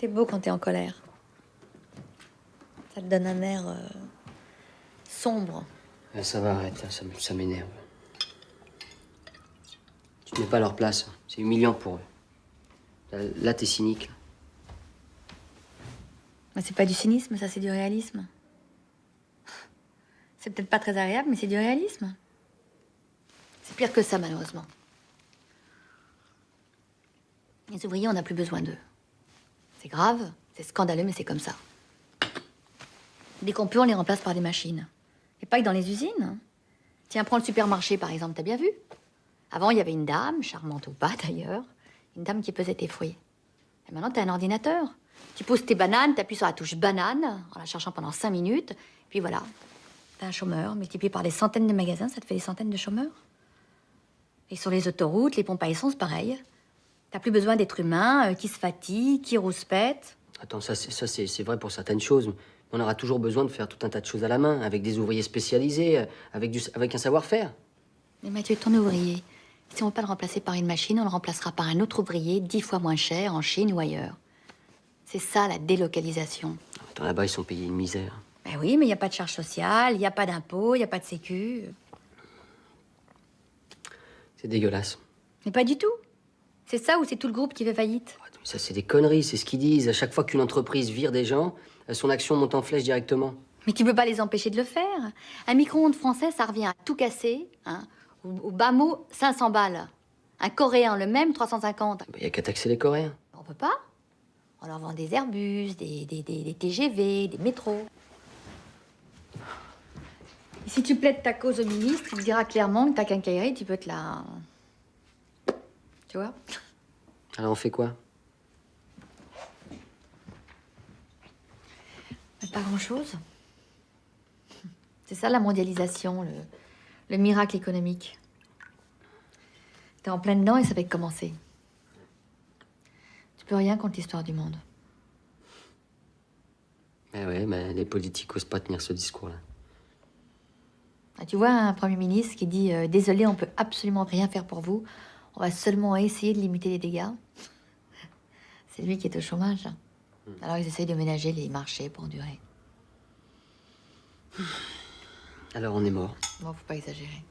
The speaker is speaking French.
C'est beau quand t'es en colère. Ça te donne un air sombre. Ça va, arrête, là, ça m'énerve. Tu te mets pas à leur place. C'est humiliant pour eux. Là, t'es cynique. Mais c'est pas du cynisme, ça, c'est du réalisme. C'est peut-être pas très agréable, mais c'est du réalisme. C'est pire que ça, malheureusement. Les ouvriers, on n'a plus besoin d'eux. C'est grave, c'est scandaleux, mais c'est comme ça. Dès qu'on peut, on les remplace par des machines. Et pas que dans les usines. Tiens, prends le supermarché, par exemple, t'as bien vu? Avant, il y avait une dame, charmante ou pas d'ailleurs, une dame qui pesait tes fruits. Et maintenant, t'as un ordinateur. Tu poses tes bananes, t'appuies sur la touche banane, en la cherchant pendant 5 minutes, puis voilà. T'as un chômeur, multiplié par des centaines de magasins, ça te fait des centaines de chômeurs. Et sur les autoroutes, les pompes à essence, pareil. T'as plus besoin d'êtres humains qui se fatiguent, qui rouspètent. Attends, c'est vrai pour certaines choses. Mais on aura toujours besoin de faire tout un tas de choses à la main, avec des ouvriers spécialisés, avec un savoir-faire. Mais Mathieu, ton ouvrier, si on ne veut pas le remplacer par une machine, on le remplacera par un autre ouvrier 10 fois moins cher en Chine ou ailleurs. C'est ça, la délocalisation. Attends, là-bas, ils sont payés une misère. Ben oui, mais il n'y a pas de charge sociale, il n'y a pas d'impôts, il n'y a pas de sécu. C'est dégueulasse. Mais pas du tout. C'est ça ou c'est tout le groupe qui fait faillite? Ça, c'est des conneries, c'est ce qu'ils disent. À chaque fois qu'une entreprise vire des gens, son action monte en flèche directement. Mais tu peux pas les empêcher de le faire. Un micro-ondes français, ça revient à tout casser, hein. Au bas mot, 500 balles. Un coréen, le même, 350. Il y a qu'à taxer les Coréens. On peut pas. On leur vend des Airbus, des TGV, des métros. Et si tu plaides ta cause au ministre, il te dira clairement que ta quincaillerie, tu peux te la... Tu vois? Alors on fait quoi? Pas grand-chose. C'est ça la mondialisation, le miracle économique. T'es en plein dedans et ça fait que commencer. Tu peux rien contre l'histoire du monde. Eh ouais, mais les politiques osent pas tenir ce discours-là. Ah, tu vois un Premier ministre qui dit désolé, on peut absolument rien faire pour vous. On va seulement essayer de limiter les dégâts. C'est lui qui est au chômage. Alors ils essayent de ménager les marchés pour durer. Alors on est mort. Bon, faut pas exagérer.